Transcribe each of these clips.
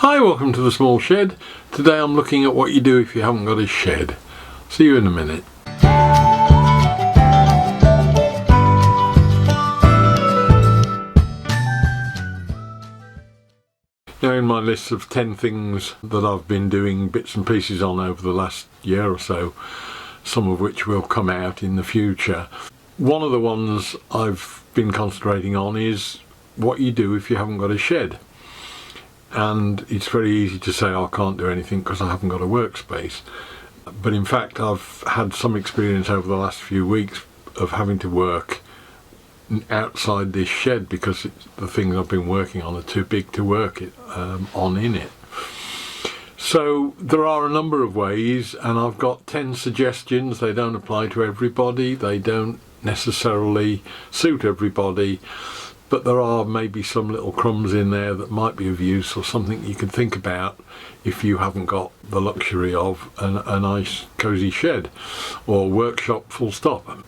Hi, welcome to the small shed. Today I'm looking at what you do if you haven't got a shed. See you in a minute. Now, in my list of 10 things that I've been doing bits and pieces on over the last year or so, some of which will come out in the future, one of the ones I've been concentrating on is what you do if you haven't got a shed. And it's very easy to say, I can't do anything because I haven't got a workspace. But in fact, I've had some experience over the last few weeks of having to work outside this shed because the things I've been working on are too big to work on in it. So there are a number of ways, and I've got 10 suggestions. They don't apply to everybody. They don't necessarily suit everybody. But there are maybe some little crumbs in there that might be of use, or something you can think about if you haven't got the luxury of a nice cosy shed or workshop full stop.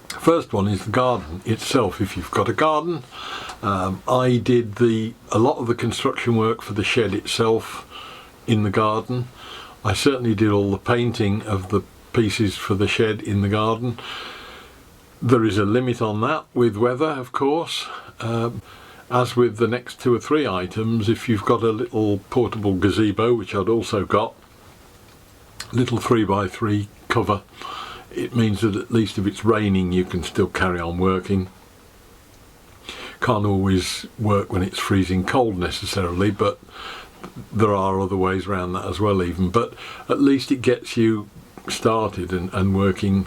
First one is the garden itself. If you've got a garden, I did a lot of the construction work for the shed itself in the garden. I certainly did all the painting of the pieces for the shed in the garden. There is a limit on that with weather, of course. As with the next 2 or 3 items, if you've got a little portable gazebo, which I'd also got, little 3x3 cover, it means that at least if it's raining you can still carry on working. Can't always work when it's freezing cold necessarily, but there are other ways around that as well even. But at least it gets you started and working.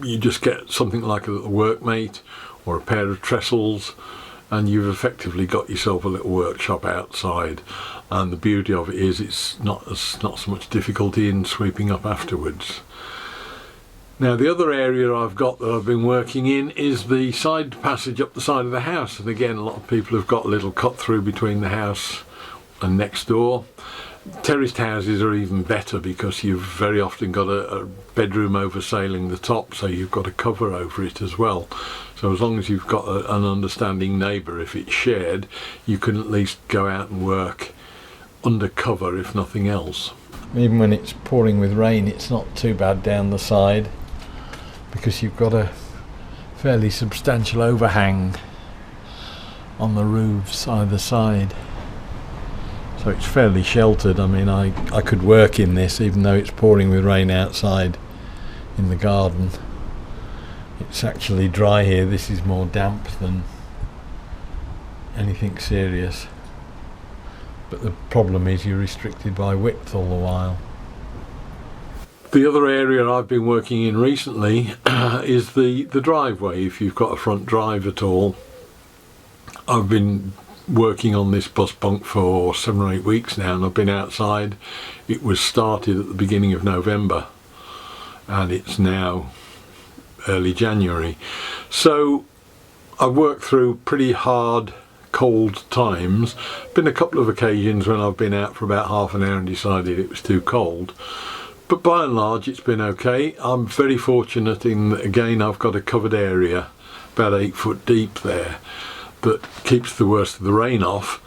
You just get something like a little workmate or a pair of trestles, and you've effectively got yourself a little workshop outside. And the beauty of it is it's not so much difficulty in sweeping up afterwards. Now, the other area I've got that I've been working in is the side passage up the side of the house. And again, a lot of people have got a little cut through between the house and next door. Terraced houses are even better because you've very often got a bedroom oversailing the top, so you've got a cover over it as well. So as long as you've got an understanding neighbour, if it's shared, you can at least go out and work under cover if nothing else. Even when it's pouring with rain, it's not too bad down the side because you've got a fairly substantial overhang on the roofs either side. So it's fairly sheltered. I mean, I could work in this even though it's pouring with rain outside in the garden. It's actually dry here. This is more damp than anything serious. But the problem is you're restricted by width all the while. The other area I've been working in recently is the driveway. If you've got a front drive at all, I've been working on this bus bunk for 7 or 8 weeks now, and I've been outside. It was started at the beginning of November and it's now early January. So I've worked through pretty hard cold times. Been a couple of occasions when I've been out for about half an hour and decided it was too cold, but by and large it's been okay. I'm very fortunate in that, again, I've got a covered area about 8 foot deep there that keeps the worst of the rain off.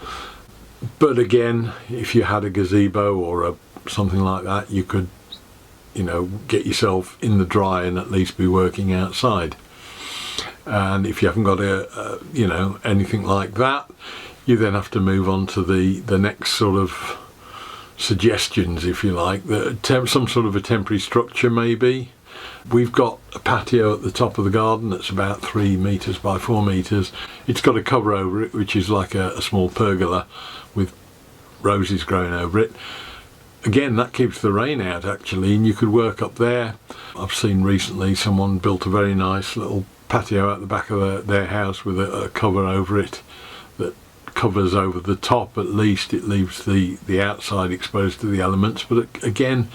But again, if you had a gazebo or something like that, you could, get yourself in the dry and at least be working outside. And if you haven't got anything like that, you then have to move on to the next sort of suggestions, if you like. Some sort of a temporary structure maybe. We've got a patio at the top of the garden that's about 3 metres by 4 metres. It's got a cover over it, which is like a small pergola with roses growing over it. Again, that keeps the rain out actually, and you could work up there. I've seen recently someone built a very nice little patio at the back of their house with a cover over it that covers over the top. At least it leaves the outside exposed to the elements, but again,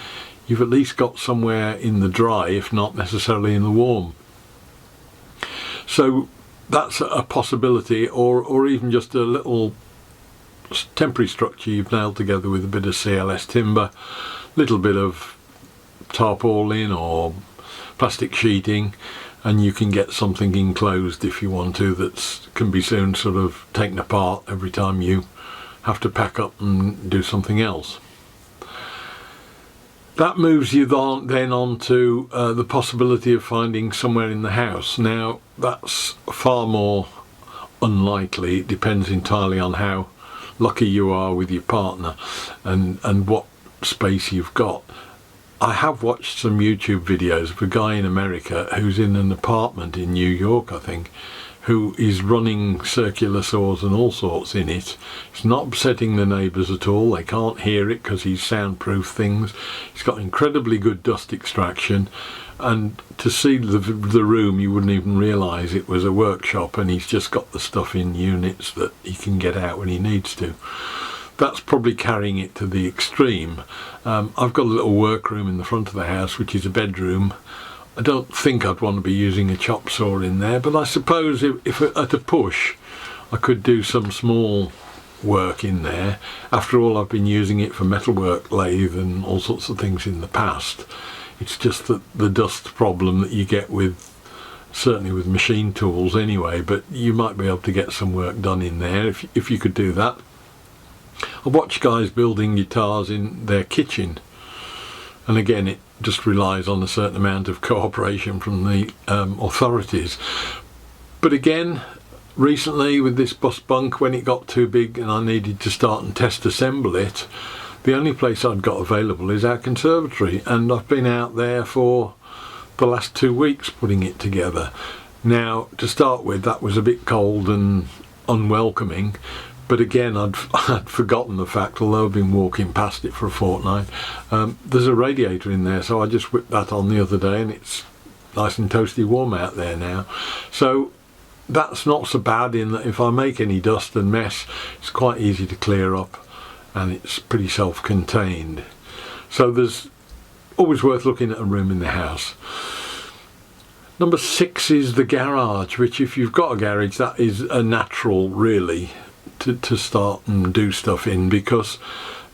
you've at least got somewhere in the dry, if not necessarily in the warm. So that's a possibility, or even just a little temporary structure you've nailed together with a bit of CLS timber, little bit of tarpaulin or plastic sheeting, and you can get something enclosed if you want to that can be soon sort of taken apart every time you have to pack up and do something else. That moves you then on to the possibility of finding somewhere in the house. Now, that's far more unlikely. It depends entirely on how lucky you are with your partner and what space you've got. I have watched some YouTube videos of a guy in America who's in an apartment in New York, I think, who is running circular saws and all sorts in it. It's not upsetting the neighbours at all. They can't hear it because he's soundproof things. It's got incredibly good dust extraction, and to see the room, you wouldn't even realise it was a workshop, and he's just got the stuff in units that he can get out when he needs to. That's probably carrying it to the extreme. I've got a little workroom in the front of the house, which is a bedroom. I don't think I'd want to be using a chop saw in there, but I suppose if at a push I could do some small work in there. After all, I've been using it for metalwork, lathe and all sorts of things in the past. It's just that the dust problem that you get with, certainly with machine tools anyway, but you might be able to get some work done in there if you could do that. I watch guys building guitars in their kitchen, and again it just relies on a certain amount of cooperation from the authorities. But again, recently with this bus bunk, when it got too big and I needed to start and test assemble it, the only place I'd got available is our conservatory, and I've been out there for the last 2 weeks putting it together. Now, to start with, that was a bit cold and unwelcoming, but again, I'd forgotten the fact, although I've been walking past it for a fortnight. There's a radiator in there, so I just whipped that on the other day, and it's nice and toasty warm out there now. So that's not so bad, in that if I make any dust and mess, it's quite easy to clear up, and it's pretty self-contained. So there's always worth looking at a room in the house. Number 6 is the garage, which if you've got a garage, that is a natural really to start and do stuff in, because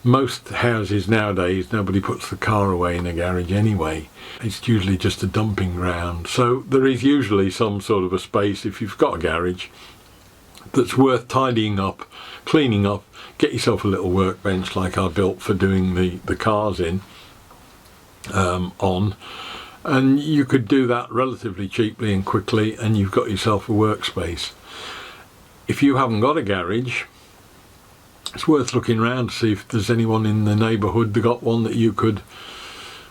most houses nowadays, nobody puts the car away in a garage anyway. It's usually just a dumping ground. So there is usually some sort of a space, if you've got a garage, that's worth tidying up, cleaning up. Get yourself a little workbench like I built for doing the cars in on, and you could do that relatively cheaply and quickly, and you've got yourself a workspace. If you haven't got a garage, it's worth looking around to see if there's anyone in the neighbourhood that got one that you could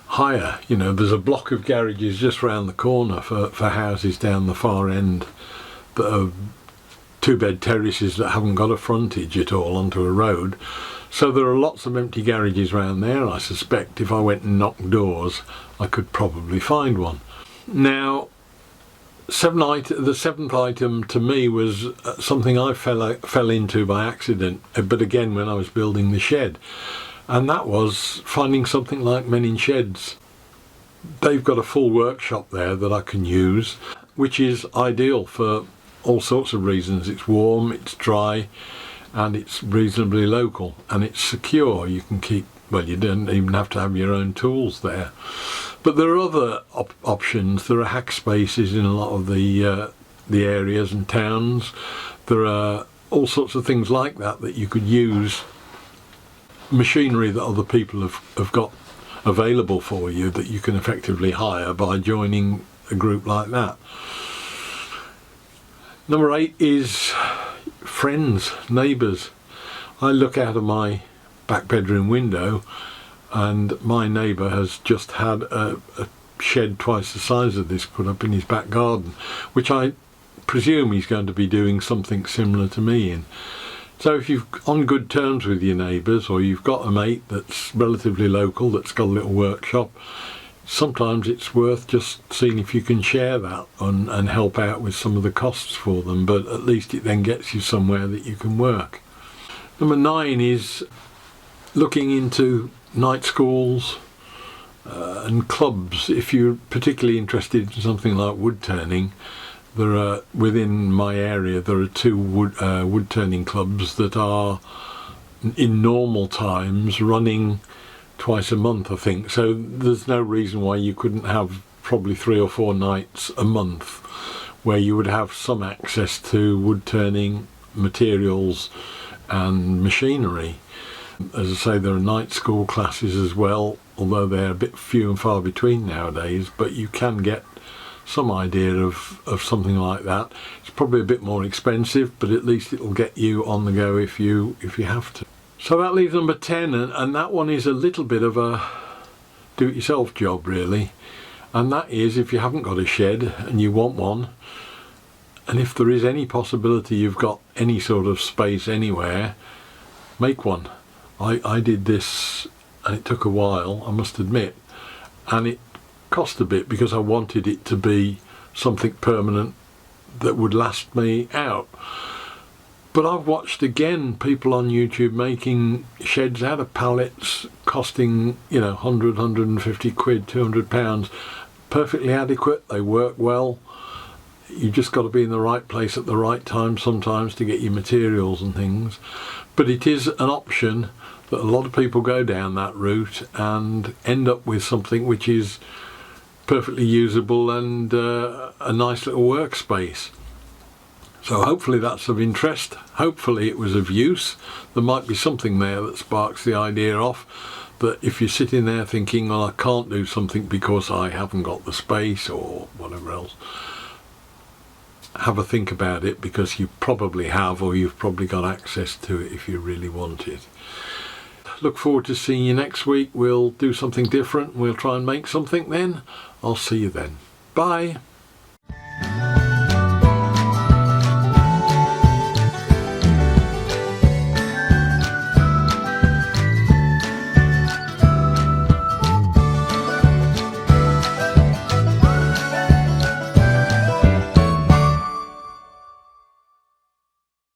hire. You know, there's a block of garages just round the corner for houses down the far end that are 2-bed terraces that haven't got a frontage at all onto a road. So there are lots of empty garages around there. I suspect if I went and knocked doors, I could probably find one. Now, the 7th item to me was something I fell into by accident, but again when I was building the shed, and that was finding something like Men in Sheds. They've got a full workshop there that I can use, which is ideal for all sorts of reasons. It's warm, it's dry, and it's reasonably local, and it's secure. You can keep, well, you don't even have to have your own tools there. But there are other options. There are hack spaces in a lot of the areas and towns. There are all sorts of things like that you could use, machinery that other people have got available for you that you can effectively hire by joining a group like that. Number 8 is friends, neighbours. I look out of my back bedroom window, and my neighbour has just had a shed twice the size of this put up in his back garden, which I presume he's going to be doing something similar to me in. So if you're on good terms with your neighbours, or you've got a mate that's relatively local that's got a little workshop, sometimes it's worth just seeing if you can share that and help out with some of the costs for them, but at least it then gets you somewhere that you can work. Number 9 is looking into night schools and clubs. If you're particularly interested in something like wood turning, there are, within my area, there are 2 wood turning clubs that are in normal times running twice a month, I think. So there's no reason why you couldn't have probably 3 or 4 nights a month where you would have some access to wood turning materials and machinery. As I say, there are night school classes as well, although they're a bit few and far between nowadays, but you can get some idea of something like that. It's probably a bit more expensive, but at least it'll get you on the go if you have to. So that leaves number 10, and that one is a little bit of a do-it-yourself job really, and that is if you haven't got a shed and you want one, and if there is any possibility you've got any sort of space anywhere, make one. I did this and it took a while, I must admit, and it cost a bit because I wanted it to be something permanent that would last me out. But I've watched again people on YouTube making sheds out of pallets costing, you know, 100, 150 quid, 200 pounds. Perfectly adequate, they work well. You just got to be in the right place at the right time sometimes to get your materials and things. But it is an option that a lot of people go down that route and end up with something which is perfectly usable and a nice little workspace. So hopefully that's of interest. Hopefully it was of use. There might be something there that sparks the idea off, that if you're sitting there thinking, well, I can't do something because I haven't got the space or whatever else, have a think about it, because you probably have, or you've probably got access to it if you really want it. Look forward to seeing you next week. We'll do something different. We'll try and make something then. I'll see you then. Bye.